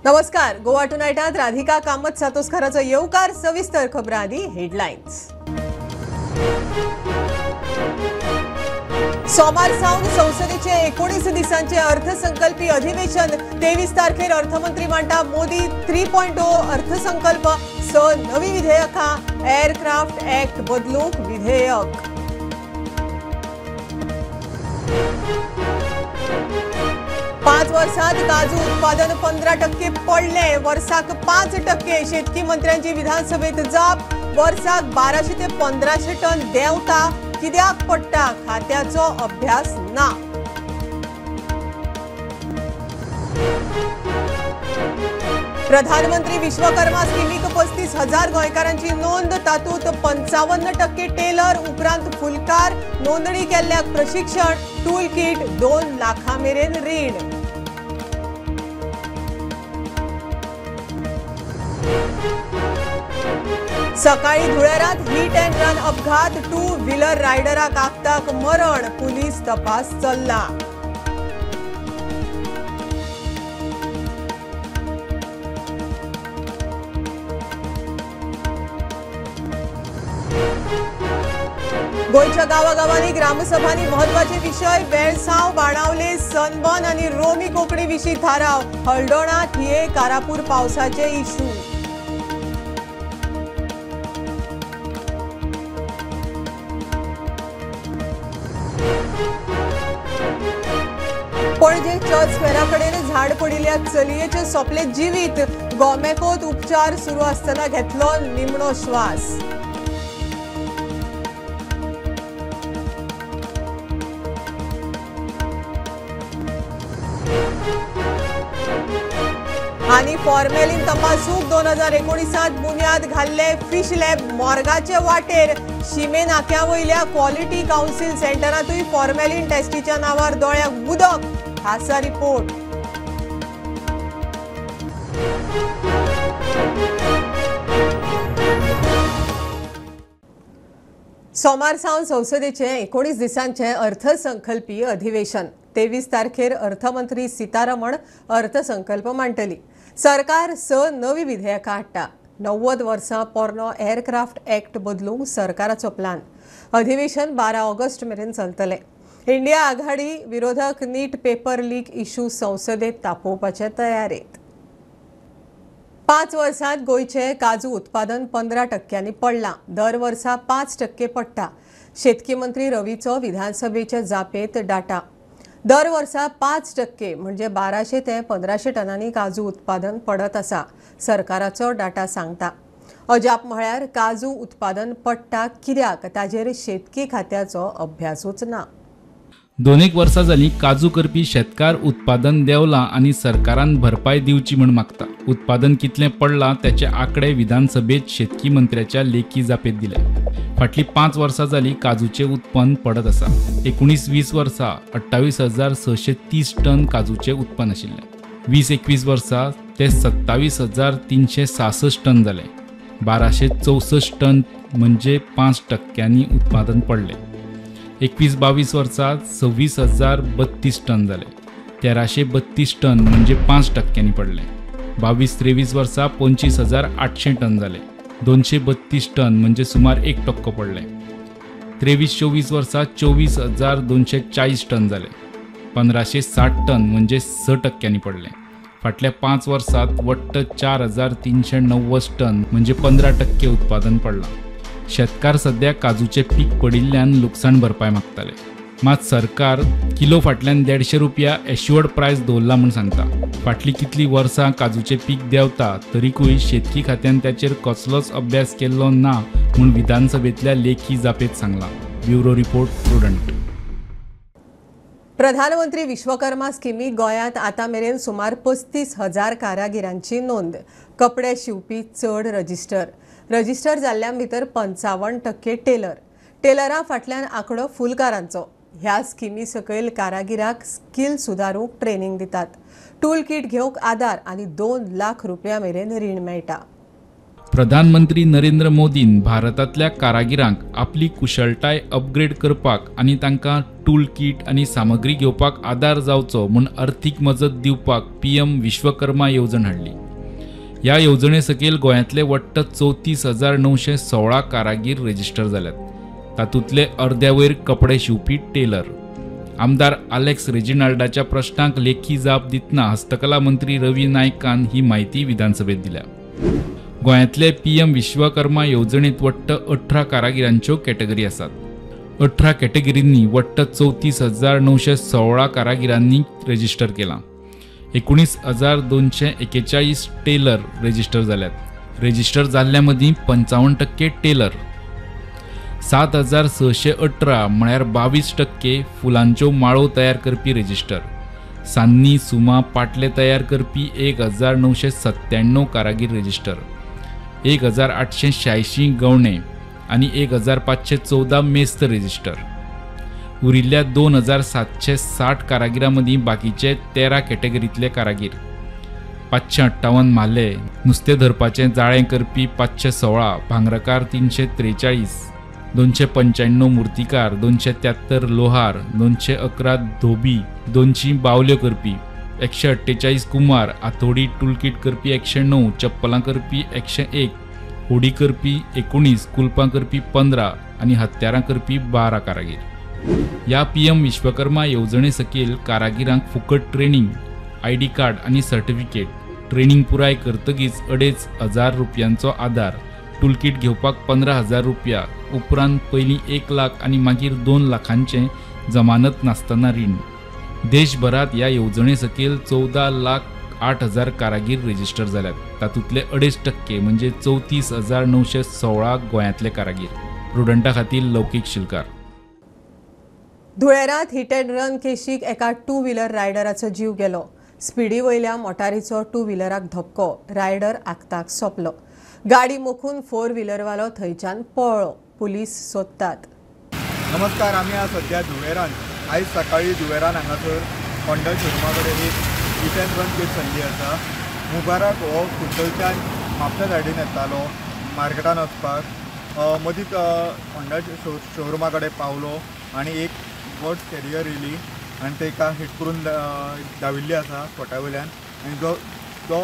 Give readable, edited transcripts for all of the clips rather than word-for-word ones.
नमस्कार. गोवा टुनाइटात राधिका कामत सातोस्कराचो येवकार. सविस्तर खबरां आदी हेडलायन्स. सोमार सावन संसदेचे 19 दिसांचे अर्थसंकल्पीय अधिवेशन. 23 तारखेर अर्थमंत्री मांडटा मोदी 3.0 अर्थसंकल्प. 6 नवी विधेयकां. एअरक्राफ्ट ऍक्ट बदलूंक विधेयक. पाच वर्षात काजू उत्पादन 15% पडले. वर्साक 5% शेतकी मंत्र्यांची विधानसभेत जाप. वर्साक 1200 ते 1500 टन देंवता. कित्याक पडटा? खात्याचो अभ्यास ना. प्रधानमंत्री विश्वकर्मा स्किमीक 35,000 गोंयकारांची नोंद. तातूंत 55% टेलर उपरांत फुलकार. नोंदणी केल्ल्याक प्रशिक्षण. टूल किट 2 लाखां मेरेन रीण. सकाळी धुळेरात हिट अँड रन अपघात. 2 व्हीलर रायडराक आगताक मरण. पुलीस तपास चल्ला. गोंयच्या गावागावांनी ग्रामसभांनी महत्वाचे विषय. वेळसांव, बाणावले, सनबर्न आनी रोमी कोंकणी विशीं थाराव. हळदोणा, थिये, कारापूर पावसाचे इशू. पणजे चर्च स्क्वेरा कडेन झाड पडिल्ल्या चलयेचे सोंपले जिवीत. गोमेकोत उपचार सुरू आसतना घेतलो निमणो श्वास. आनी फॉर्मेलिन तपासूक 2019 बुन्याद घाल्ले. फिश लॅब मोर्गाचे वाटेर. शिमे नाक्या वयल्या क्वॉलिटी काउन्सिल सेंटरांतूय फॉर्मेलिन टेस्टीच्या नांवार दोळ्याक उदक. खासा रिपोर्ट. सोमार सावन संसदेचे 19 दिसांचे अर्थसंकल्पीय अधिवेशन. 23 तारखेर अर्थमंत्री सीतारमण अर्थसंकल्प मांडटली. सरकार 6 नवी विधेयकां हाडटा. 90 वर्सां पोरनो एअरक्राफ्ट ऍक्ट बदलूंक सरकाराचो प्लान. अधिवेशन 12 ऑगस्ट मेरेन चलतलें. इंडिया आघाडी विरोधक नीट पेपर लीक इशू संसदेत तापोवपाचे तयारेत. 5 वर्सांत गोंयचे काजू उत्पादन 15% पडलां. दर वर्सा 5% पडटा. शेतकी मंत्री रवीचो विधानसभेचे जापेत डाटा. दर वर्सा 5% म्हणजे 1200 ते 1500 टनांनी काजू उत्पादन पडत आसा. सरकाराचो डाटा सांगता. अजाप म्हळ्यार काजू उत्पादन पडटा कित्याक ताजेर शेतकी खात्याचो अभ्यासूच ना. 2 वर्सां जालीं काजू करपी शेतकार उत्पादन देंवलां आनी सरकारान भरपाय दिवची म्हूण मागता. उत्पादन कितलें पडलां त्याचे आंकडे विधानसभेत शेतकी मंत्र्याच्या लेखी जापेत दिले. फाटलीं 5 वर्सां जालीं काजूचें उत्पन्न पडत आसा. 19-20 वर्सा 28,630 टन काजूचें उत्पन्न आशिल्लें. 20-21 वर्सा ते 27,366 टन जालें. 1264 टन म्हणजे 5% उत्पादन पडलें. 21-22 वर्सा 26,032 टन जाले. 1332 टन म्हणजे 5% पडले. 22-23 वर्सा 25,800 टन जाले. 232 टन म्हणजे सुमार 1% पडले. 23-24 वर्सा 24,240 टन जाले. 1560 टन म्हणजे 6% पडले. फाटल्या 5 वर्सात वट्ट 4,390 टन म्हणजे 15% उत्पादन पडलां. शेतकार सध्या काजूचे पीक पडिल्ल्यान लुकसाण भरपाय मागताले. मात सरकार किलो फाटल्यान 150 रुपया एश्युअर्ड प्रायस दवरला म्हूण सांगता. फाटलीं कितलीं वर्सां काजूचे पीक देंवता तरीकूय शेतकी खात्यान त्याचेर कसलोच अभ्यास केल्लो ना म्हूण विधानसभेतल्या लेखी जापेत सांगलां. Bureau report prudent. प्रधानमंत्री विश्वकर्मा स्किमीक गोंयांत आतां मेरेन सुमार 35,000 कारागिरांची नोंद. कपडे शिवपी चड रजिस्टर जाल्ल्यां भितर 55% टेलर. टेलरां फाटल्यान आंकडो फुलकारांचो. ह्या स्किमी सकयल कारागिराक स्किल सुदारूंक ट्रेनिंग दितात. टूल किट घेवंक आदार आनी 2 लाख रुपया मेरेन रीण मेळटा. प्रधानमंत्री नरेंद्र मोदीन भारतातल्या कारागिरांक आपली कुशळटाय अपग्रेड करपाक आनी तांकां टूल किट आनी सामग्री घेवपाक आदार जावचो म्हूण अर्थीक मजत दिवपाक PM विश्वकर्मा येवजण हाडली. ह्या येवजणे सकयल गोंयांतले वट्ट 34,916 कारागीर रेजिस्टर जाल्यात. तातूंतले अर्द्या वयर कपडे शिवपी टेलर. आमदार आलेक्स रेजिनाल्डाच्या प्रश्नांक लेखी जाप दितना हस्तकला मंत्री रवी नायकान ही माहिती विधानसभेत दिल्या. गोंयांतले PM विश्वकर्मा येवजणेंत वट्ट 18 कारागिरांच्यो कॅटेगरी आसात. 18 कॅटेगरींनी वट्ट 34,916 कारागिरांनी रेजिस्टर केलां. 19,241 टेलर रेजिस्टर जाल्यात. रेजिस्टर जाल्ल्या मदीं 55% टेलर, 7,618 म्हळ्यार 22% फुलांच्यो माळो तयार करपी रेजिस्टर, सान्नी सुमा पाटले तयार करपी 1,997 कारागीर रेजिस्टर, 1,886 गवणे आनी 1,514 मेस्त रेजिस्टर. उरिल्ल्या 2,760 कारागिरां मदीं बाकीचे 13 कॅटेगरींतले कारागीर, 558 म्हाले, नुस्तें धरपाचें जाळें करपी 516, भांगरकार 343, 295 मुर्तीकार, 273 लोहार, 211 धोबी, 200 बावल्यो करपी, 148 कुमार, आथोडी टूलकिट करपी 109, चप्पलां करपी 101, होडी करपी 19, कुलपां करपी 15 आनी हत्यारां करपी 12 कारागीर. ह्या PM विश्वकर्मा येवजणे सकयल कारागिरांक फुकट ट्रेनिंग, ID कार्ड आनी सर्टिफिकेट, ट्रेनिंग पुराय करतकीच 2,500 रुपयांचो आदार, टूलकिट घेवपाक 15,000 रुपया, उपरांत पयलीं 1 लाख आनी मागीर 2 लाखांचें जमानत नासतना रीण. देशभरात ह्या येवजणे सकयल 14,08,000 कारागीर रेजिस्टर जाल्यात. तातूंतले 2.5% म्हणजे 34,916 गोंयांतले कारागीर. प्रुडंटा खातीर लौकीक शिलकार. धुळेरांत हिट अँड रन केशीक एका 2 व्हिलर रायडराचो जीव गेलो. स्पिडी वयल्या मोटारीचो 2 व्हिलराक धक्को, रायडर आगताक सोंपलो. गाडी मोखून 4 व्हिलरवालो थंयच्यान पळ्ळो. पुलीस सोदतात. नमस्कार, आमी आज सध्या धुळेरांत. आयज सकाळीं धुळेरांत हांगासर होंडा शोरुमा कडेन एक हिट अँड रन केस जाल्ली आसा. मुबारक हो कुट्टलच्यान म्हापसा सायडीन येतालो मार्केटान वचपाक. मदींच होंडा शोरुमा कडेन पावलो आनी एक गोड्स कॅरियर येयली आनी ताका हिट करून धांविल्ली आसा फोटा वयल्यान. आनी जो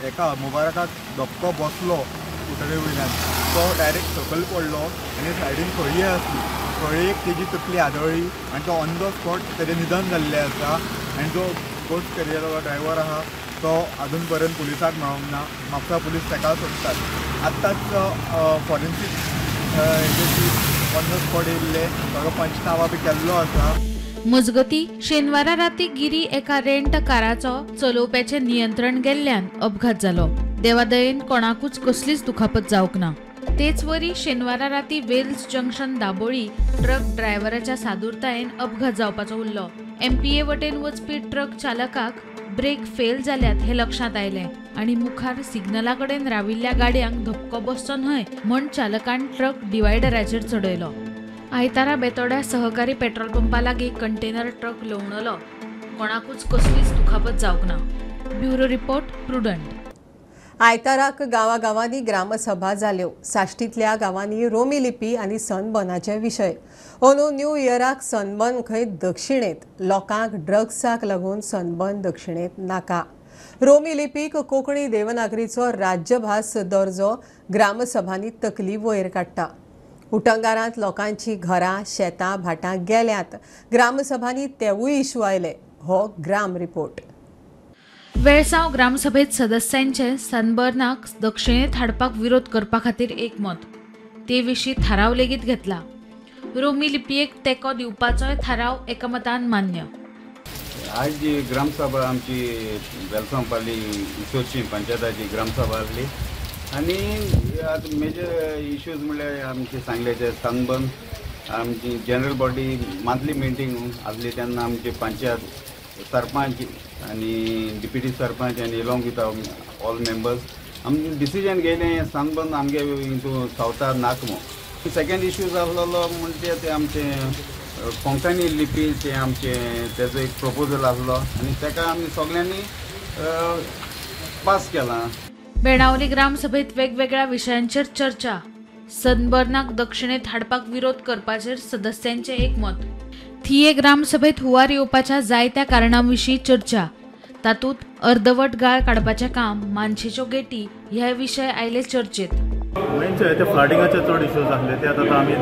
एका मुबारकाक धक्को बसलो स्कुटरी वयल्यान तो डायरेक्ट सकयल पडलो आनी सायडीन खळी आसली. खळयेक तेजी तकली आदळ्ळी आनी तो ऑन द स्पॉट तेजें निधन जाल्लें आसा. आनी जो गोड्स कॅरियराचो ड्रायव्हर आहा तो अजून पर्यंत पुलिसाक मेळोंक ना. म्हापसा पुलीस ताका सोदतात. आत्ताच फॉरेन्सीक हेजेची ऑन द स्पॉट येयल्ले ताका पंचनामा बी केल्लो आसा. मजगती शेनवारा राती गिरी एका रेंट काराचो चलोवप्याचे नियंत्रण गेल्ल्यान अपघात जालो. देवादयेन कोणाकूच कसलीच दुखापत जावंक ना. तेच वरी शेनवारा राती वेल्स जंक्शन दाबोळी ट्रक ड्रायव्हराच्या सादुरतायेन अपघात जावपाचो उरलो. MPA वटेन वचपी ट्रक चालकाक ब्रेक फेल जाल्यात हे लक्षात आयलें आनी मुखार सिग्नला कडेन राविल्ल्या गाडयांक धक्को बसचो न्हय म्हण चालकान ट्रक डिवायडराचेर चडयलो. आयतारा बेतोड्या सहकारी पेट्रोल पंपा लागीं कंटेनर ट्रक लवणलो. कोणाकूच कसलीच दुखापत जावंक ना. Bureau report, prudent. आयताराक गांवांनी ग्रामसभा जाल्यो. साश्टींतल्या गांवांनी रोमी लिपी आनी सनबर्नाचे विशय. अंदू न्यू इयराक सनबर्न खंय दक्षिणेंत. लोकांक ड्रग्साक लागून सनबर्न दक्षिणेंत नाका. रोमी लिपीक कोंकणी देवनागरीचो राज्यभास दर्जो ग्रामसभांनी तकली वयर काडटा. उटंगारांत लोकांची घरां, शेतां, भाटां गेल्यांत. ग्रामसभांनी तेवूय इश्यू आयले. हो ग्राम रिपोर्ट. वेळसाव ग्रामसभेत सदस्यांचे सनबर्नाक दक्षिणेत हाडपाक विरोध करपा खातीर एकमत. ते विशीं थाराव लेगीत घेतला. रोमी लिपयेक तेंको दिवपाचोय थाराव एकमतान मान्य. आज जी ग्रामसभा आमची वेलसांव पाली इसोची पंचायताची ग्रामसभा आसली आनी आतां मेजर इश्यूज म्हणल्यार आमचे सांगलेचे सनबर्न आमची जनरल बॉडी मंथली मिटींग आसली तेन्ना आमचे पंचायत सरपंच आनी डिप्युटी सरपंच आनी एलोंग विथ ऑल मेंबर्स आमी डिसिजन घेयलें सनबर्न आमगे इंटू सावथार नाका. सेकंड इश्यूज आसलो म्हणजे ते आमचे कोंकणी लिपी ते आमचे तेजो एक प्रपोजल आसलो आनी ताका आमी सगळ्यांनी पास केला. बेणावली ग्रामसभेत वेगवेगळ्या विशयांचेर चर्चा. सनबर्नाक दक्षिणेत हाडपाक विरोध करपाचेर सदस्यांचे एकमत. थिये ग्रामसभेत हुंवार येवपाच्या जायत्या कारणांविशीं चर्चा. तातूंत अर्दवट गाळ काडपाचें काम, मानशेच्यो गेटी ह्या विशय आयले चर्चेत. मेनचे ते फ्लडिंगाचे चड इश्यूज आसले ते आतां आमी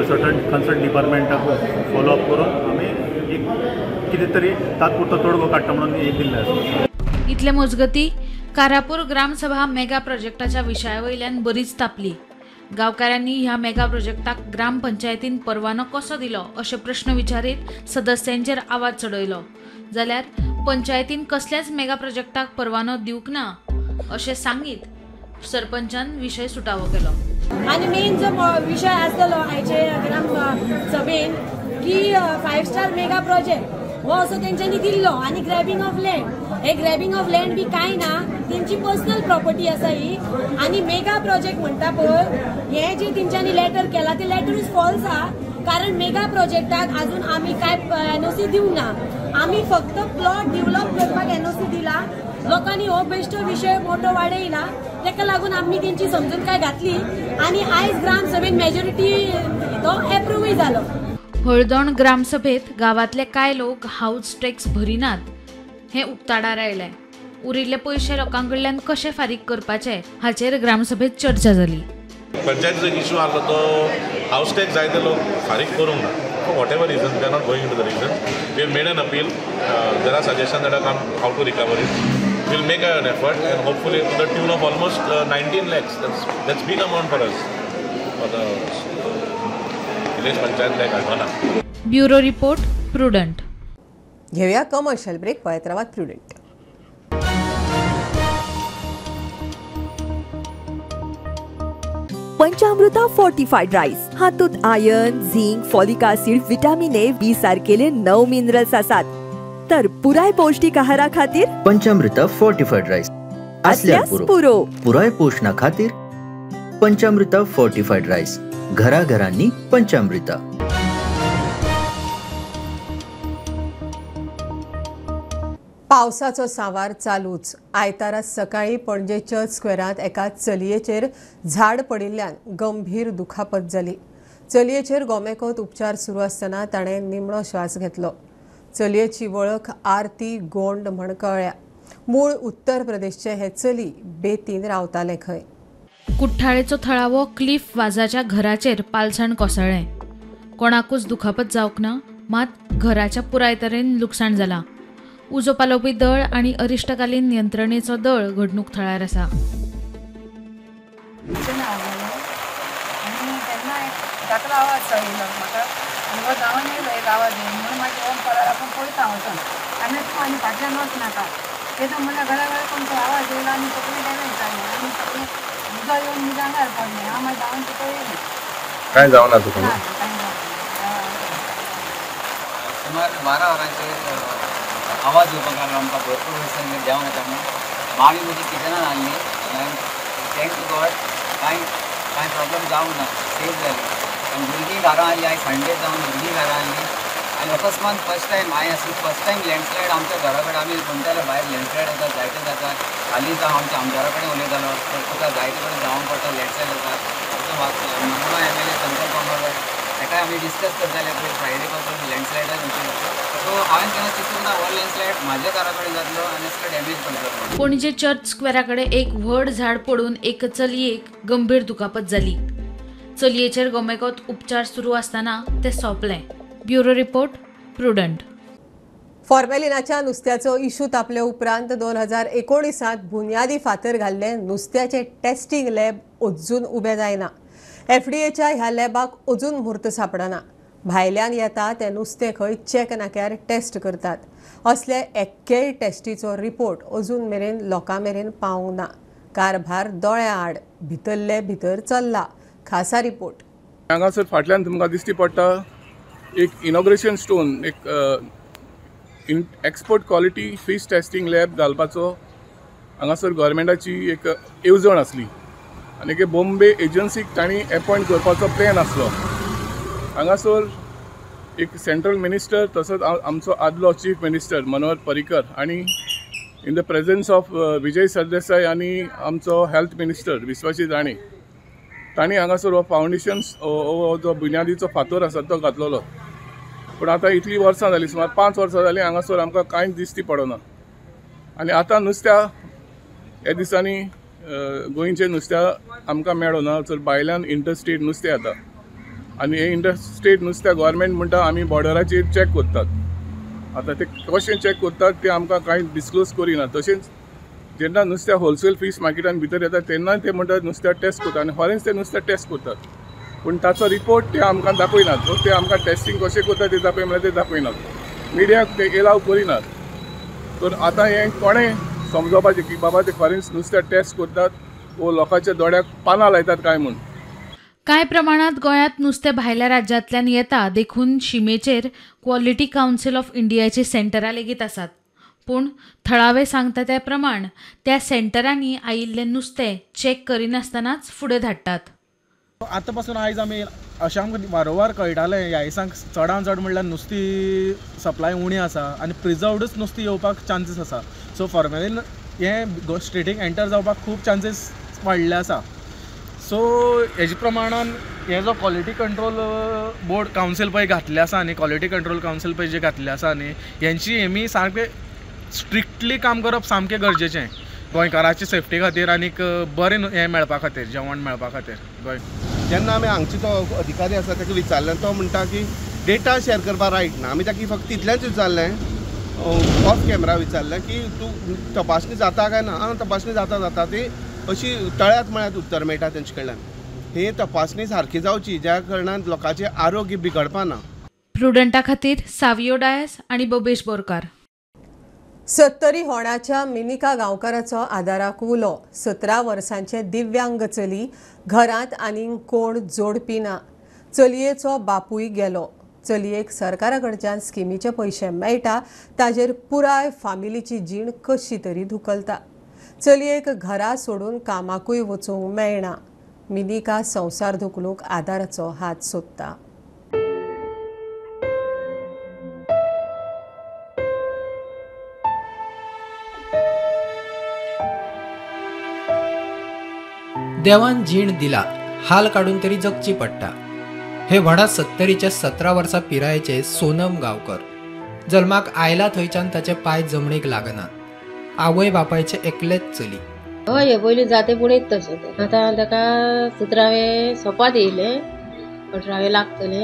सर्टन कन्सर्न डिपार्टमेंटाक फॉलो अप करून आमी एक कितें तरी तात्पुरतो तोडगो काडटा म्हणून एक दिल्ले आसा. इतले मजगतीं कारापूर ग्रामसभा मेगा प्रोजेक्टाच्या विशया वयल्यान बरीच तापली. गांवकारांनी ह्या मेगा प्रोजेक्टाक ग्रामपंचायतीन परवानो कसो दिलो अशे प्रश्न विचारीत सदस्यांचेर आवाज चडयलो. जाल्यार पंचायतीन कसल्याच मेगा प्रोजेक्टाक परवानो दिवंक ना अशें सांगीत सरपंचान विशय सुटावो केलो. आणि मेन जो विषय आसलो आयचे ग्राम सभेन की 5 स्टार मेगा प्रोजेक्ट हो असो तेंच्यांनी दिल्लो आणि ग्रॅबिंग ऑफ लँड. हे ग्रॅबिंग ऑफ लँड बी कांय ना, तेंची पर्सनल प्रॉपर्टी आसा ही. आणि मेगा प्रोजेक्ट म्हणटा पळय हे जे तेंच्यांनी लेटर केला ते लेटर इज फॉल्स आहा. कारण मेगा प्रोजेक्टाक अजून आमी काय एनओसी दिवंक ना. आमी फक्त प्लॉट डेव्हलप करपाक एनओसी दिला. लोकांनी हो बेश्टो विषय मोठो वाडयला, तेका लागून आमी तेंची समजूतकाय घातली आणि आयज ग्रामसभेत मेजॉरिटी तो एप्रूव्हय जालो. हळदोण ग्रामसभेत गावातले कांय लोक हाऊस टॅक्स भरिनात हे उक्ताडार आयले. उरिल्ले पयशे लोकांकडल्यान कशे फारीक करपाचे हाचेर ग्रामसभेत चर्चा जाली. पंचायतीचो इशू आसलो तो हाऊस टॅक्स जायते लोक फारीक करूंक ना. For whatever reason, they are not going into the reason. We have made an appeal. There are suggestions that have come how to recover it. We'll make an effort and hopefully to the tune of almost 19 lakhs. That's big amount for us. For the village panchayat like Alvana. Bureau report Prudent. घेऊया commercial break. पळत राहात Prudent. पंचामृता fortified rice हातूंत iron, zinc, folic acid, vitamin A, B सारकेले 9 minerals आसात. तर पुराय पौष्टिक आहारा खातीर पंचामृता फोर्टिफाईड राईस असल्यार पुरो. पुराय पोषणा खातीर पंचामृता फोर्टिफाईड राईस. घरा घरांनी पंचामृता. पावसाचो सांवार चालूच. आयतारा सकाळी पणजे चर्च स्क्वेरांत एका चलयेचेर झाड पडिल्ल्यान गंभीर दुखापत जाली. चलयेचेर गोमेकोत उपचार सुरू आसतना ताणें निमणो श्वास घेतलो. चलयेची वळख आरती गोंड म्हण कळ्ळ्या. मूळ उत्तर प्रदेशचे हे चली बेतीन रावताले खंय. कुठ्ठाळेचो थळावो क्लिफ वाजाच्या घराचेर पालसाण कोसळ्ळें. कोणाकूच दुखापत जावंक ना, मात घराच्या पुराय तरेन लुकसाण जालां. उजो पालोवपी दळ आनी अरिश्टकालीन यंत्रणेचो दळ घडणूक थळार आसा. काय जावना तुका? सुमार 12 वरांचेर आवाज येवपाक लागलो. आमकां भरपूर वर्सांनी देंवून येता म्हणून मावी म्हजी किचनान हाडली. थँक टू गॉड कांय प्रॉब्लम जावंक ना, सेफ जाली. आनी भुरगीं घरा आयली. आयज संडे जावन भुरगीं घरा आयली आनी अकस्मात फर्स्ट टायम हांवें आसली फर्स्ट टायम लँडस्लायड आमच्या घरा कडेन. आमी म्हणटाले भायर लँडस्लायड जाता, जायते जाता. हालीं जावं आमच्या आमदारा कडेन उलयतालो, तुका जायते कडेन जावंक पडटा लँडस्लायड जाता. म्हाका MLA संतोष बांगोळकर ताकाय आमी डिस्कस करताले फ्रायडे पासून लँडस्लायडार विशीं. सो हांवें केन्ना चिंतूंक ना हो लँडस्लायड म्हाज्या घरा कडेन जातलो आनी असलो डॅमेज पण जातलो. पणजे चर्च स्क्वेराकडे एक व्हड झाड पडून एक चलयेक गंभीर दुखापत जाली. चलयेचेर गोमेकोत उपचार सुरू आसतना ते सोंपले. Bureau report prudent. फॉर्मेलिनाच्या नुस्त्याचो इशू तापले उपरांत 2019 बुन्यादी फातर घाल्ले नुस्त्याचे टेस्टिंग लॅब अजून उबे जायना. FDAच्या ह्या लॅबाक अजून म्हूर्त सापडना. भायल्यान येता ते नुस्तें खंय चॅक नाक्यार टेस्ट करतात. असले एक्केय टेस्टीचो रिपोर्ट अजून मेरेन लोकां मेरेन पावूंक ना. कारभार दोळ्या आड भितरले भितर चल्ला. खासा रिपोर्ट. हांगासर फाटल्यान तुमकां दिश्टी पडटा एक इनॉग्रेशन स्टोन, एक export quality fish testing lab घालपाचो हांगासर गव्हर्मेंटाची एक येवजण आसली आनी एक बॉम्बे एजन्सीक तांणी अपॉयंट करपाचो प्लॅन आसलो. हांगासर एक सेंट्रल मिनिस्टर तसोच आमचो आदलो चीफ मिनिस्टर मनोहर पर्रीकर आनी in the presence of Vijay Sardesai आनी आमचो हेल्थ मिनिस्टर विश्वजीत राणे तांणी हांगासर हो फावंडेशन्स जो बुन्यादीचो फातर आसा तो घातलेलो. पूण आतां इतलीं वर्सां जालीं, सुमार 5 वर्सां जालीं हांगासर आमकां कांयच दिश्टी पडना. आनी आतां नुस्त्या ह्या दिसांनी गोंयचें नुस्तें आमकां मेळना. चड भायल्यान इंटरस्टेट नुस्तें येता आनी हे इंटरस्टेट नुस्तें गोवोरमेंट म्हणटा आमी बॉर्डराचेर चॅक करतात. आतां ते कशें चॅक करतात ते आमकां कांय डिस्क्लोज करिना. तशेंच जेन्ना नुस्तें होलसेल फीश मार्केटान भितर येता तेन्ना ते म्हणटात नुस्त्या टेस्ट करतात आनी खरेंच ते नुस्तें टेस्ट करतात. पूण ताचो रिपोर्ट ते आमकां दाखयनात. ते आमकां टेस्टिंग कशें करतात ते दाखय म्हळ्यार ते दाखयनात. मिडियाक ते एलाव करिनात. तर आतां हें कोणें समजोवपाचें की बाबा ते खरेंच नुस्तें टेस्ट करतात वो लोकांच्या दोळ्याक पानां लायतात काय म्हूण. कांय प्रमाणात गोंयांत नुस्तें भायल्या राज्यांतल्यान येता देखून शिमेचेर क्वॉलिटी कावन्सिल ऑफ इंडियाचे सेंटरां लेगीत आसात. पूण थळावे सांगता त्या प्रमाण त्या सेंटरांनी आयिल्लें नुस्तें चॅक करिनासतनाच फुडें धाडटात. आतां पासून आयज आमी अशें आमकां वारंवार कळटालें ह्या दिसांक चडांत चड म्हणल्यार नुस्तीं सप्लाय उणी आसा आनी प्रिजर्वडूच नुस्तीं येवपाक चान्सीस आसा. सो फॉर्मेलीन हें स्टेटीक एंटर जावपाक खूब चान्सीस वाडले आसा. सो हेजे प्रमाणान हे जो क्वॉलिटी कंट्रोल बोर्ड कावन्सील पळय घातले आसा न्ही, क्वॉलिटी कंट्रोल कावन्सील पळय जे घातले आसा न्ही, हेंची हेमी सारकें स्ट्रिक्टली काम करप सामकें गरजेचें गोंयकाराची सेफ्टी खातीर आनीक बरें हें मेळपा खातीर, जेवण मेळपा खातीर. गोंय जेन्ना आमी हांगची तो अधिकारी आसा ताका विचारलें तो म्हणटा की डेटा शेअर करपाक रायट ना. आमी ताका फक्त इतलेंच विचारलें, ऑफ कॅमेरा विचारलें की तूं तपासणी जाता काय ना. तपासणी जाता ती अशी तळ्यात मळ्यात उत्तर मेळटा तेंचे कडल्यान. ही तपासणी सारकी जावची ज्या कारणान लोकांचें आरोग्य बिगडपा ना. प्रुडंटा खातीर सावियो डायस आनी बोबेश बोरकार. 70 होणाच्या मिनिका गांवकाराचो आदाराक उलो. 17 वर्सांचे दिव्यांग चली, घरांत आनीक कोण जोडपी ना. चलयेचो बापूय गेलो. चलयेक सरकारा कडच्यान स्किमीचे पयशे मेळटा, ताजेर पुराय फामिलीची जीण कशी तरी धुकलता. चलयेक घरा सोडून कामाकूय वचूंक मेळना. मिनिका संवसार धुकलूंक आदाराचो हात सोदता. देवान जीण दिला, हाल काढून तरी जगची पडटा. हे व्हडा 70च्या 17 वर्सां पिरायेचे सोनम गांवकर. जल्माक आयला थंयच्यान ताचे पांय जमणीक लागनात. आवय बापायचे एकलेच चली. हय पयलीं जाते पुणेच तशें. आतां ताका 17वे सोपात येयले, 18वे लागतले.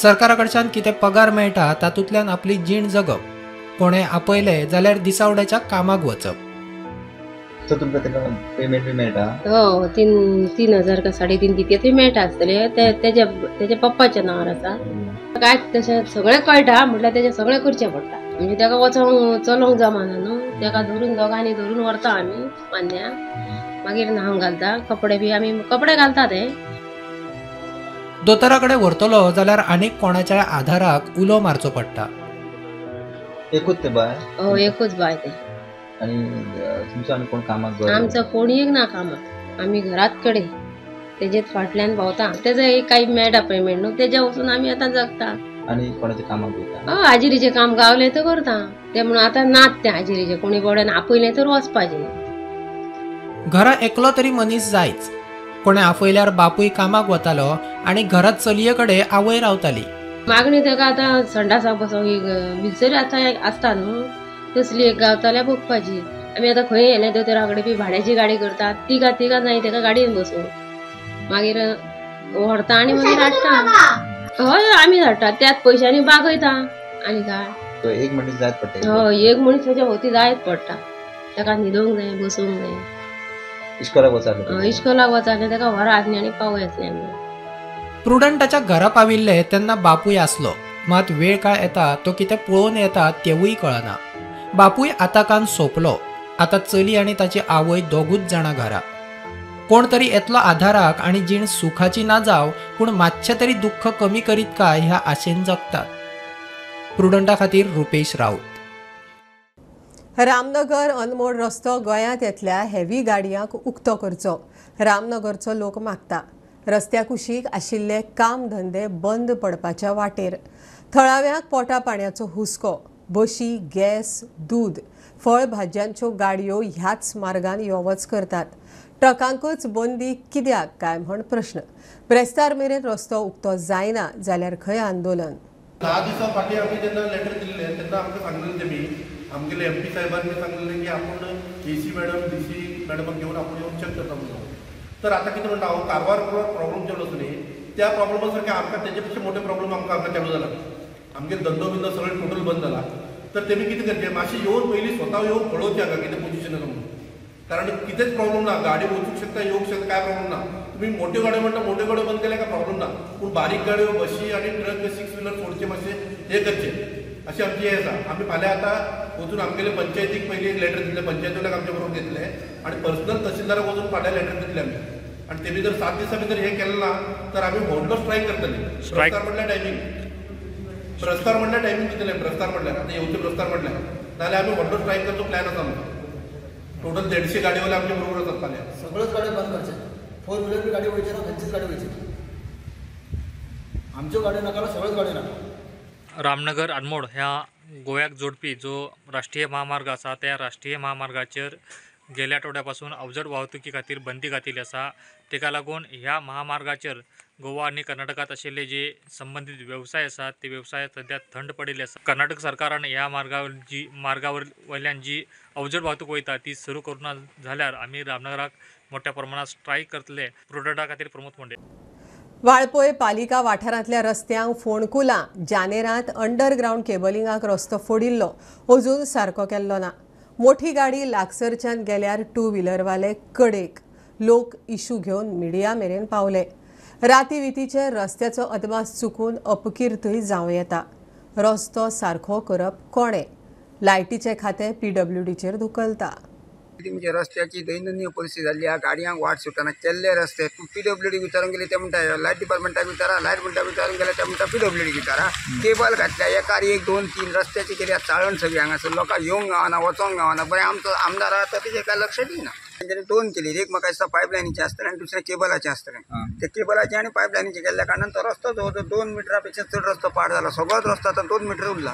सरकारा कडच्यान कितें पगार मेळटा तातूंतल्यान आपली जीण जगप. कोणें आपयले जाल्यार दिसावड्याच्या कामाक वचप. तुमकां तेका पेमेंट बी मेळटा? हो 3,000 का 3,500 कितें मेळटा आसतले. तेच्या पप्पाच्या नांवार आसा. काय तशें सगळें कळटा म्हटल्यार तेजें सगळें करचें पडटा. म्हणजे ताका वचोंक चलोंक जमाना न्हू. ताका धरून दोगांनी धरून व्हरता आमी मान्या. मागीर न्हांव घालता. कपडे बी आमी कपडे घालता ते. दोतोरा कडेन व्हरतलो जाल्यार आनीक कोणाच्या आधाराक उलो मारचो पडटा. एकूच ते बाय? हो एकूच बाय ते. आणि तुमचो आनी कोण कामाक? आमचो कोणी एक ना कामाक. आमी घरात कडे तेजेच फाटल्यान भोंवता. तेजो एक काही मेळटा पेमेंट न्हू, तेज्या वचून आमी आतां जगता. आनी कोणाचें कामाक वयता? हाजिरीचें काम गावलें तर करता. ते म्हणून आतां नात ते हाजिरीचे. कोणी बोड्यान आपयलें तर वचपाचें. घरा एकलो तरी मनीस जायच. कोणें आपयल्यार बापूय कामाक वतालो आनी घरात चलये कडेन आवय रावताली. मागणी ताका आतां संडासाक बसोंक विसर आसता न्हू, तसली एक गावताल्या भोगपाची. आमी आतां खंय येले दोतोरा कडेन बी भाड्याची गाडी करतात. तिगा जाय ताका गाडयेन बसून मागीर व्हरता आनी मागीर हाडटा. हय आमी धाडटा. त्याच पयशांनी बागयता. आनी काय एक मनीस जायत पडटा? हय एक मनीस तेच्या भोवती जायत पडटा. ताका न्हिदोंक जाय, बसूंक जाय. इश्कोलाक वचाले? इश्कोलाक वचाले ताका व्हरा आसली आनी पावय आसली आमी. प्रुडंटाच्या घरा पाविल्ले तेन्ना बापूय आसलो. मात वेळ काळ येता तो कितें पळोवन येता तेवूय कळना. बापूय आताकान सोंपलो. आतां चली आनी ताची आवय दोगूच जाणां घरा. कोण तरी येतलो आधाराक आनी जीण सुखाची ना जाव पूण मातशें तरी दुख्ख कमी करीत काय ह्या आशेन जगतात. प्रुडंटा खातीर रुपेश राऊत. रामनगर अनमोड रस्तो गोंयांत येतल्या हेवी गाडयांक उक्तो करचो. रामनगरचो लोक मागता. रस्त्या कुशीक आशिल्ले काम धंदे बंद पडपाच्या वाटेर. थळाव्यांक पोटा पाणयाचो हुस्को. बशी, गॅस, दूध, फळभाज्यांच्यो गाडयो ह्याच मार्गान यो वच करतात. ट्रकांकूच बंदी कित्याक काय म्हण प्रश्न. ब्रेस्तार मेरेन रस्तो उक्तो जायना जाल्यार खंय आंदोलन. 10 दिसा फाटीं आमी जेन्ना लेटर दिल्लें तेन्ना आमकां सांगलेलें तेमी आमगेले MP साहेबांनी सांगलेलें की आपण AC मॅडम DC मॅडमाक घेवन आपण येवन चेक करता म्हणून. तर आता कितें म्हणटा हांव कारवार प्रॉब्लेम चालू आसा न्ही त्या प्रॉब्लेमा सारखे आमकां तेजे पेक्षा मोठे प्रॉब्लेम आमकां हांगा चालू जाला. आमगे धंदो बिंदो सगळें टोटल बंद जाला. तर तेमी कितें करचें मातशें येवन पयलीं स्वता येवन पळोवचें हांगा कितें पोजिशन आसा म्हणून. कारण कितेंच प्रॉब्लेम ना, गाडी वचूंक शकता येवंक शकता काय प्रॉब्लेम ना. तुम्ही मोठ्यो गाड्यो म्हणटा मोठ्यो गाड्यो बंद केल्या काय प्रॉब्लेम ना, पूण बारीक गाड्यो बशी आणि ट्रक 6 व्हिलर सोडचे मातशें हे करचे अशी आमची हे आसा. आमी फाल्यां आतां वचून आमगेले पंचायतीक पयलीं एक लेटर दितले, पंचायतीवाल्याक आमचे बरोबर घेतले आणि पर्सनल तहसीलदाराक वचून फाल्यां लेटर दितले आमी. आणि तेमी जर 7 दिसा भितर हे केलें ना तर आमी व्हडलो स्ट्रायक करतले. प्रस्तार म्हणल्यार टायमींग, प्रस्तार म्हणल्यार टायमींग दितले. प्रस्तार म्हणल्यार आतां येवचे प्रस्तार म्हणल्यार नाल्यार आमी व्हडलो स्ट्रायक करचो प्लॅन आसा आमचो. टोटल 150 गाडीवाले आमच्या बरोबर असतात फाल्यां. सगळ्योच गाड्यो बंद करचे. 4 व्हिलर बी गाडी वयचे ना, खंयचीच गाडी वयची आमच्यो गाड्यो नाका, सगळ्योच गाड्यो नाका. रामनगर आनमोड ह्या गोव्याक जोडपी जो राष्ट्रीय महामार्ग आसा त्या राष्ट्रीय महामार्गाचेर गेल्या आठवड्यापासून अवजड वाहतुकी खातीर बंदी घातिल्ली आसा. तेका लागून ह्या महामार्गाचेर गोवा आणि कर्नाटकात आशिल्ले जे संबंधित व्यवसाय आसात ते व्यवसाय सध्या थंड पडिल्ले आसा. कर्नाटक सरकारान ह्या मार्गावर वयल्यान जी अवजड वाहतूक वयता ती सुरू करूना जाल्यार आमी रामनगराक मोठ्या प्रमाणात स्ट्रायक करतले. प्रोडक्टा खातीर प्रमोद मुंडे. वाळपय पालिका वाठारांतल्या रस्त्यांक फोंडकुलां जानेरांत अंडरग्रावंड केबलिंगाक रस्तो फोडिल्लो अजून सारको केल्लो ना. मोठी गाडी लागसरच्यान गेल्यार 2 व्हिलरवाले कडेक. लोक इशू घेवन मिडिया मेरेन पावले. रातीवितीचे रस्त्याचो अदमास चुकून अपकिर्तय जावं येता. रस्तो सारको करप कोणे? लायटीचे खातें PWDचेर धुकलता. म्हणजे रस्त्याची दैनंदिन परिस्थिती झाली. ह्या गाडयांक वाट सुटना. केल्ले रस्ते तूं PWD विचारूंक गेले ते म्हणटा लायट डिपार्टमेंटाक विचारा, लायट म्हणटा विचारूंक गेले ते म्हणटा PWD विचारा. केबल घातल्या एकार 1 2 3 रस्त्याची केली चाळण सगळी हांगासर लोकांक येवंक गावना वचोंक गावना. बरें आमचो आमदार आसा तेजे काय लक्ष दिना. तेंच्यांनी 2 केली. एक म्हाका दिसता पायपलायनीचे आसतले आनी दुसरे केबलाचे आसतले. ते केबलाचे आनी पायपलायनीचे केल्ल्या कारणान तो रस्तो जवळ 2 मिटरा पेक्षा चड रस्तो पाड जाला. सगळोच रस्तो आतां 2 मिटर उरला.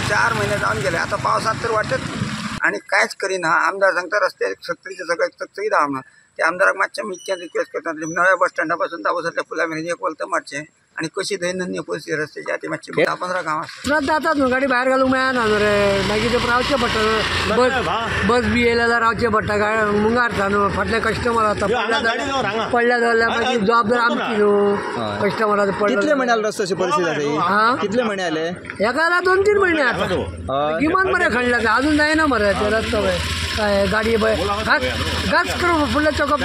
4 महिने जावन गेले. आतां पावसात तर वाटत आणि कांयच करिना. आमदार सांगता रस्ते सक्तीचे सगळे चकचकीत आहा. त्या आमदाराक मातशें इतकें रिक्वेस्ट करता नव्या बस स्टँडा पासून दाबोसातल्या पुला मेरेन एक वलत मारचें आणि कशी दैनंदिन परिस्थिती रस्त्याची ती मातशी 10-15 गांव आसा. जातात न्हू गाडी भायर घालूंक मेळना न्हू रे. मागीर ते रावचें पडटा. बस बी येयल्या जाल्यार रावचें पडटा. मुंगारता न्हू. फाटले कस्टमर आतां पडल्या जाल्यार मागीर जबाबदार आमची न्हू. कस्टमर कितले म्हयने जाले रस्तो अशी परिस्थिती जाता? कितले म्हयने जाले? एका 2-3 महिने आता किमान बरें खणल्या अजून जायना मरे ते रस्तो. काय गाडी गाच करून फुडले चॉकअप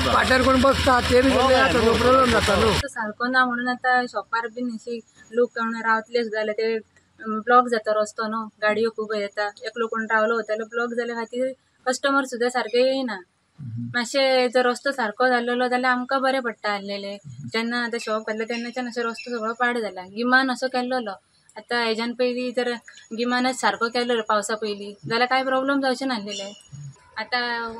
फाट्यार कोण बसता ते बी प्रॉब्लेम जाता न्हू. सारको ना म्हणून आता शॉपार बीन अशी लोक रावतले जाल्यार ते ब्लॉक जाता रस्तो न्हू. गाडयो खूब येता. एकलो कोण रावलो वतालो ब्लॉक जाल्या खातीर कस्टमर सुद्दां सारके येयना. मातशें जर रस्तो सारको जाल्लो जाल्यार आमकां बरें पडटा आसलेलें. जेन्ना आतां शॉप घातलें तेन्नाच्यान असो रस्तो सगळो पाड जाला. गिमान असो केल्लो. आतां हेज्यान पयलीं जर गिमानच सारको केल्लो पावसा पयलीं जाल्यार कांय प्रॉब्लेम जावचें नासलेलें. आतां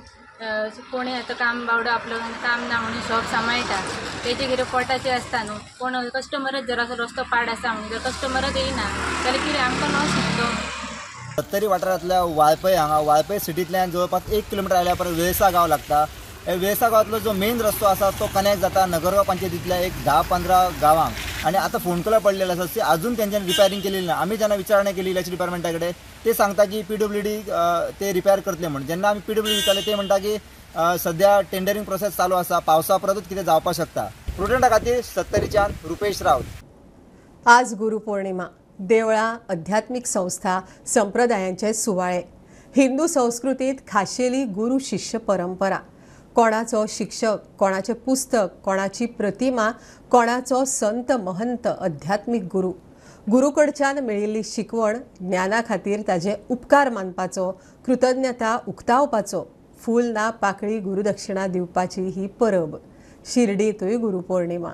कोणी आतां काम बावडो आपलो काम ना म्हणून शॉप सांबाळटा तेजे कितें पोटाचें आसता न्हू. कोण कस्टमरच जर असो रस्तो पाड आसा म्हणून जर कस्टमरच येयना जाल्यार कितें आमकां लॉस न्हू तो. सत्तरी वाठारांतल्या वाळपय हांगा वाळपय सिटींतल्यान जवळपास 1 किलोमिटर आयल्या परत वेळसा गांव लागता. हे वेळसा गांवांतलो जो मेन रस्तो आसा तो कनेक्ट जाता नगरगांव पंचायतींतल्या एक 10-15 गांवांक. आणि आता फोंडकुलां पडलेले आसा ती अजून त्यांच्यानी रिपेरिंग केलेली ना. आम्ही त्यांना विचारणा केली इलेक्ट्रिसिटी डिपार्टमेंटाकडे. ते सांगता की PWD ते रिपेअर करतले म्हणून. जेन्ना आमी PWD विचारले ते म्हणटा की सध्या टेंडरिंग प्रोसेस चालू आसा. पावसा परतूच कितें जावपाक शकता. प्रुडंटा खातीर सत्तरीच्यान रुपेश रावत. आज गुरुपौर्णिमा. देवळां, आध्यात्मिक संस्था, संप्रदायांचे सुवाळे. हिंदू संस्कृतीत खाशेली गुरु शिष्य परंपरा. कोणाचो शिक्षक, कोणाचे पुस्तक, कोणाची प्रतिमा, कोणाचो संत महंत आध्यात्मिक गुरु. गुरुकडच्यान मेळिल्ली शिकवण, ज्ञाना खातीर ताजे उपकार मानपाचो, कृतज्ञता उक्तावपाचो, फूल ना पाकळी गुरुदक्षिणा दिवपाची ही परब. शिर्डीतूय गुरुपौर्णिमा.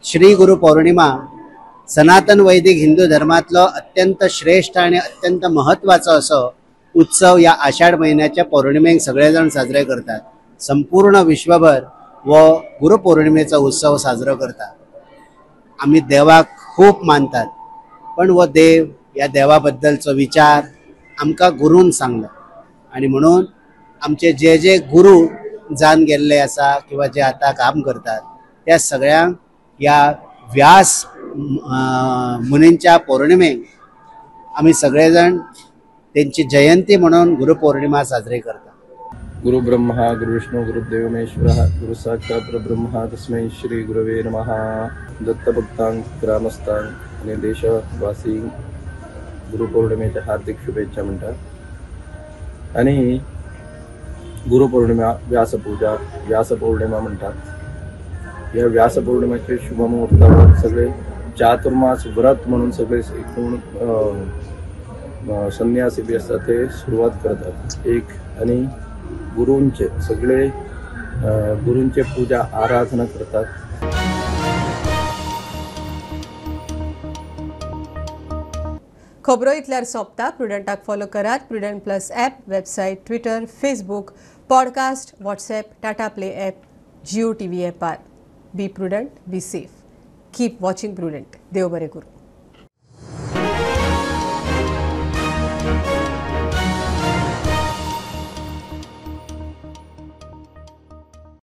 श्री गुरु पौर्णिमा सनातन वैदिक हिंदू धर्मातलो अत्यंत श्रेष्ठ आणि अत्यंत महत्वाचो असो उत्सव या आषाढ महिन्याच्या पौर्णिमेक सगळेजण साजरे करतात. संपूर्ण विश्वभर वो गुरुपौर्णिमेचा उत्सव साजरो करतात. आम्ही देवाक खूप मानतात, पण वो देव या देवाबद्दलचो विचार आमकां गुरून सांगला आणि म्हणून आमचे जे जे गुरु जावन गेल्ले आसा किंवा जे आता काम करतात त्या सगळ्यांक या व्यास मुनींच्या पौर्णिमेक आम्ही सगळेजण त्यांची जयंती म्हणून गुरुपौर्णिमा साजरी करतात. गुरु ब्रह्मा गुरु विष्णू गुरुदेव महेश्वरः गुरु साक्षात परब्रह्म तस्मै श्री गुरवे नमः. दत्तभक्तांक ग्रामस्थांक आणि देशवासी गुरुपौर्णिमेच्या हार्दिक शुभेच्छा म्हणतात. आणि गुरुपौर्णिमा व्यासपौर्णिमा म्हणतात. या व्यासपौर्णिमेचे शुभमुहूर्तावर सगळे चातुर्मास व्रत म्हणून सगळे एकूण संन्यासी बी असतात ते सुरुवात करतात एक. आणि गुरूंचे सगळे गुरूंचे पूजा आराधना करतात. खबरो इतल्यार सोंपता. प्रुडंटाक फॉलो करात. Prudent plus app, website, Twitter, Facebook, podcast, WhatsApp, Tata play app, Jio TV ॲपार. Be Prudent, be safe. Keep watching Prudent. देव बरें करूं.